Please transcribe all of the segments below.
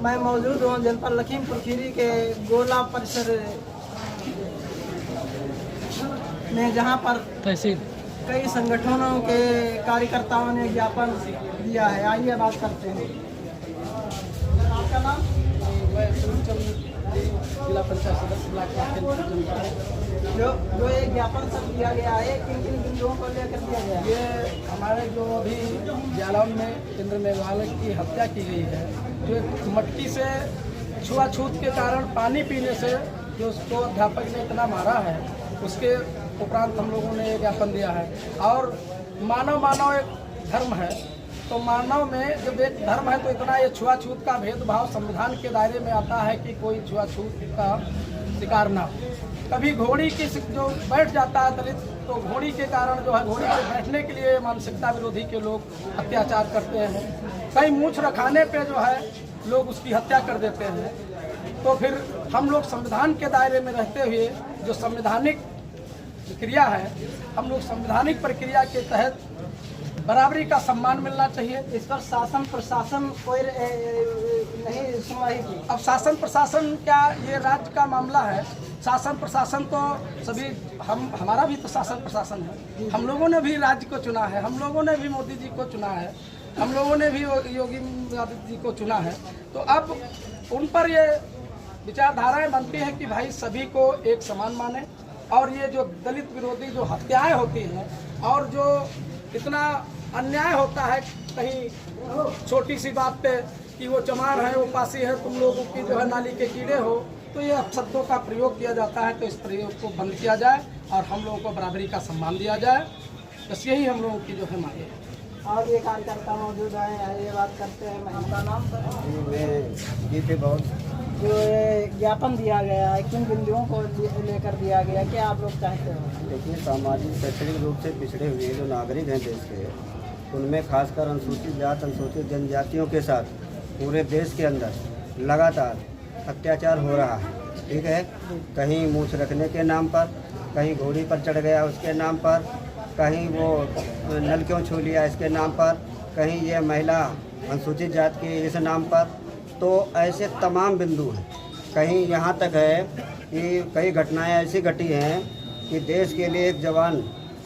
मैं मौजूद हूँ जनपद लखीमपुर खीरी के गोला परिसर में, जहाँ पर तहसील कई संगठनों के कार्यकर्ताओं ने ज्ञापन दिया है। आइए बात करते हैं। आपका नाम? मैं जिला पंचायत सदस्य ब्लॉक। जो ये ज्ञापन सब दिया गया है, किन किन बिंदुओं को लेकर दिया गया है? ये हमारे जो अभी जालौन में इंद्र मेघवाल की हत्या की गई है, जो मटकी से छुआछूत के कारण पानी पीने से जो उसको अध्यापक ने इतना मारा है, उसके उपरांत हम लोगों ने ज्ञापन दिया है। और मानव एक धर्म है, तो मानव में जब एक धर्म है तो इतना ये छुआछूत का भेदभाव संविधान के दायरे में आता है कि कोई छुआछूत का शिकार ना हो। कभी घोड़ी की जो बैठ जाता है दलित, तो घोड़ी के कारण जो है घोड़ी पे बैठने के लिए मानसिकता विरोधी के लोग अत्याचार करते हैं। कई मूछ रखाने पे जो है लोग उसकी हत्या कर देते हैं। तो फिर हम लोग संविधान के दायरे में रहते हुए जो संवैधानिक प्रक्रिया है, हम लोग संवैधानिक प्रक्रिया के तहत बराबरी का सम्मान मिलना चाहिए। इस पर शासन प्रशासन कोई नहीं सुनवाई की। अब शासन प्रशासन क्या, ये राज्य का मामला है। शासन प्रशासन तो सभी हमारा भी तो शासन प्रशासन है। हम लोगों ने भी राज्य को चुना है, हम लोगों ने भी मोदी जी को चुना है, हम लोगों ने भी योगी आदित्य जी को चुना है। तो अब उन पर ये विचारधाराएं बनती हैं कि भाई सभी को एक समान माने, और ये जो दलित विरोधी जो हत्याएं होती हैं और जो इतना अन्याय होता है, कहीं छोटी सी बात पे कि वो चमार है, वो पासी है, तुम लोगों की जो है नाली के कीड़े हो, तो ये शब्दों का प्रयोग किया जाता है। तो इस प्रयोग को बंद किया जाए और हम लोगों को बराबरी का सम्मान दिया जाए। बस यही हम लोगों की जो है मांग है। और ये कार्यकर्ता मौजूद है, ये बात करते हैं। आपका नाम? जो ये ज्ञापन दिया गया है, किन बिंदुओं को लेकर दिया गया, क्या आप लोग चाहते हो? देखिए, सामाजिक शैक्षणिक रूप से पिछड़े हुए जो नागरिक हैं देश के, उनमें खासकर अनुसूचित जात अनुसूचित जनजातियों के साथ पूरे देश के अंदर लगातार अत्याचार हो रहा है। ठीक है, कहीं मूछ रखने के नाम पर, कहीं घोड़ी पर चढ़ गया उसके नाम पर, कहीं वो नल क्यों छू लिया इसके नाम पर, कहीं ये महिला अनुसूचित जात के इस नाम पर। तो ऐसे तमाम बिंदु हैं। कहीं यहाँ तक है कि कई घटनाएं ऐसी घटी हैं कि देश के लिए एक जवान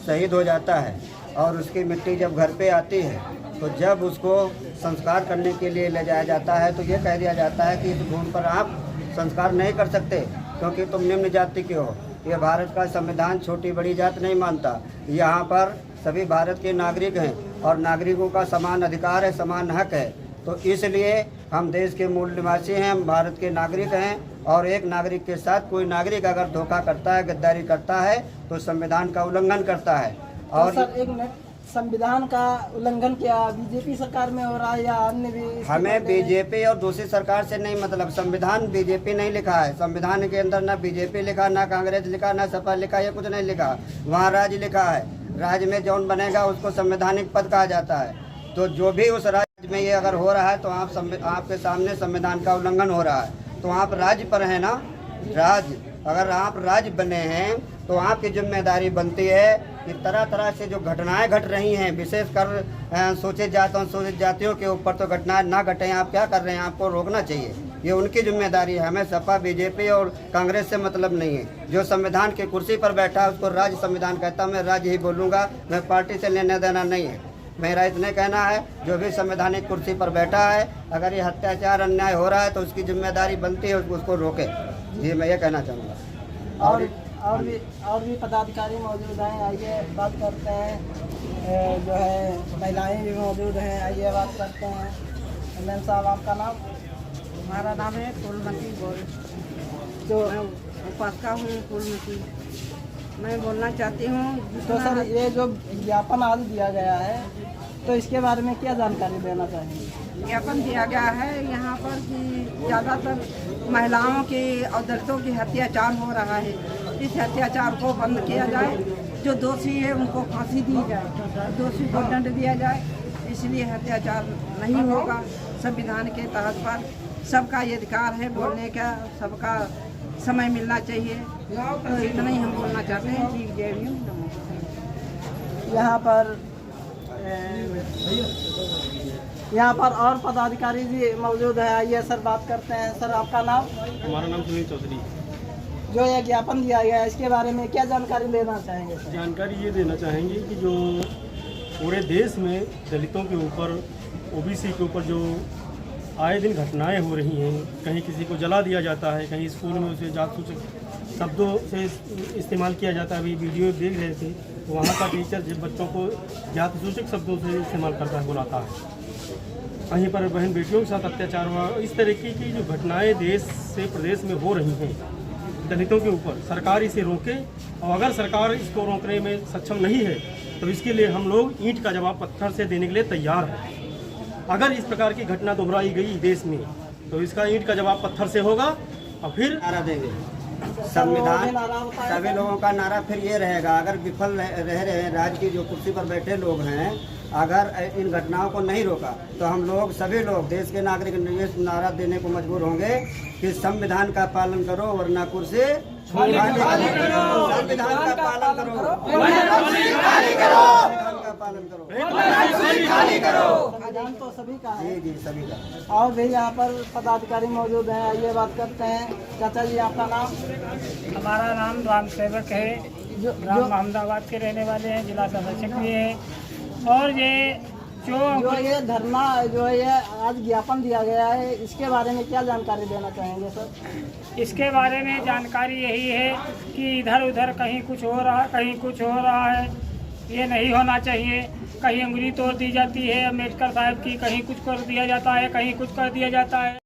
शहीद हो जाता है और उसकी मिट्टी जब घर पे आती है, तो जब उसको संस्कार करने के लिए ले जाया जाता है तो ये कह दिया जाता है कि इस भूमि पर आप संस्कार नहीं कर सकते क्योंकि तुम निम्न जाति के हो। ये भारत का संविधान छोटी बड़ी जात नहीं मानता। यहाँ पर सभी भारत के नागरिक हैं और नागरिकों का समान अधिकार है, समान हक है। तो इसलिए हम देश के मूल निवासी हैं, हम भारत के नागरिक हैं, और एक नागरिक के साथ कोई नागरिक अगर धोखा करता है, गद्दारी करता है, तो संविधान का उल्लंघन करता है। और तो सर एक मिनट, संविधान का उल्लंघन क्या बीजेपी सरकार में हो रहा है या अन्य भी? हमें बीजेपी और दूसरी सरकार से नहीं मतलब। संविधान बीजेपी नहीं लिखा है, संविधान के अंदर ना बीजेपी लिखा, ना कांग्रेस लिखा, ना सपा लिखा, ये कुछ नहीं लिखा। वहाँ राज्य लिखा है। राज्य में जौन बनेगा उसको संवैधानिक पद कहा जाता है। तो जो भी उस राज्य में ये अगर हो रहा है तो आपके सामने संविधान का उल्लंघन हो रहा है। तो आप राज्य पर हैं ना, राज्य, अगर आप राज्य बने हैं तो आपकी जिम्मेदारी बनती है कि तरह तरह से जो घटनाएं घट रही हैं, विशेषकर सूचित जातियों के ऊपर तो घटनाएं ना घटें, आप क्या कर रहे हैं, आपको रोकना चाहिए। ये उनकी जिम्मेदारी है। हमें सपा बीजेपी और कांग्रेस से मतलब नहीं है। जो संविधान की कुर्सी पर बैठा है उसको राज्य संविधान कहता, मैं राज्य ही बोलूँगा, मैं पार्टी से लेने देना नहीं है। मेरा इतने कहना है, जो भी संवैधानिक कुर्सी पर बैठा है, अगर ये अत्याचार अन्याय हो रहा है तो उसकी जिम्मेदारी बनती है उसको रोके। जी मैं ये कहना चाहूँगा। और भी पदाधिकारी मौजूद हैं, आइए बात करते हैं। जो है महिलाएं भी मौजूद हैं, आइए बात करते हैं। मैम साहब, आपका नाम? हमारा नाम है फूलमती बोल। तो मैं उपासका हूँ फूलमती। मैं बोलना चाहती हूँ। तो सर ये जो ज्ञापन आज दिया गया है, तो इसके बारे में क्या जानकारी देना चाहेंगे? ज्ञापन दिया गया है यहाँ पर कि ज़्यादातर महिलाओं के और दलितों की अत्याचार हो रहा है। इस अत्याचार को बंद किया जाए, जो दोषी है उनको फांसी दी जाए, दोषी को दंड दिया जाए, इसलिए अत्याचार नहीं होगा। संविधान के तहत पर सबका ये अधिकार है बोलने का, सबका समय मिलना चाहिए। तो इतना ही हम बोलना चाहते हैं कि जय भीम। यहाँ पर यहाँ पर और पदाधिकारी जी मौजूद है, आइए सर बात करते हैं। सर आपका नाम? हमारा नाम सुनील चौधरी। जो ये ज्ञापन दिया गया है इसके बारे में क्या जानकारी देना चाहेंगे सर? जानकारी ये देना चाहेंगे कि जो पूरे देश में दलितों के ऊपर, ओबीसी के ऊपर जो आए दिन घटनाएं हो रही हैं, कहीं किसी को जला दिया जाता है, कहीं स्कूल में उसे जात सूचक शब्दों से इस्तेमाल किया जाता है। अभी वीडियो देख रहे थे तो वहाँ का टीचर जब बच्चों को जात सूचक शब्दों से इस्तेमाल करता है, बुलाता है। वहीं पर बहन बेटियों के साथ अत्याचार हुआ। इस तरीके की जो घटनाएं देश से प्रदेश में हो रही हैं दलितों के ऊपर, सरकार इसे रोके, और अगर सरकार इसको रोकने में सक्षम नहीं है तो इसके लिए हम लोग ईंट का जवाब पत्थर से देने के लिए तैयार हैं। अगर इस प्रकार की घटना दोहराई गई देश में तो इसका ईंट का जवाब पत्थर से होगा। और फिर नारा देंगे संविधान, सभी लोगों का नारा फिर ये रहेगा, अगर विफल रह रहे हैं राज्य की जो कुर्सी पर बैठे लोग हैं, अगर इन घटनाओं को नहीं रोका तो हम लोग सभी लोग देश के नागरिक ये नारा देने को मजबूर होंगे कि संविधान का पालन करो वरना कुर्सी खाली करो। संविधान का पालन करो, संविधान का पालन करो, संविधान तो सभी का है। जी सभी का। और भी यहाँ पर पदाधिकारी मौजूद हैं, आइए बात करते हैं। चाचा जी आपका नाम? हमारा नाम राम सेवक है, राम अहमदाबाद के रहने वाले हैं, जिला संरक्षक भी हैं। और ये जो ये धरना जो है ये आज ज्ञापन दिया गया है, इसके बारे में क्या जानकारी देना चाहेंगे सर? इसके बारे में जानकारी यही है कि इधर उधर कहीं कुछ हो रहा, कहीं कुछ हो रहा है, ये नहीं होना चाहिए। कहीं अंगुली तोड़ दी जाती है अम्बेडकर साहब की, कहीं कुछ कर दिया जाता है, कहीं कुछ कर दिया जाता है।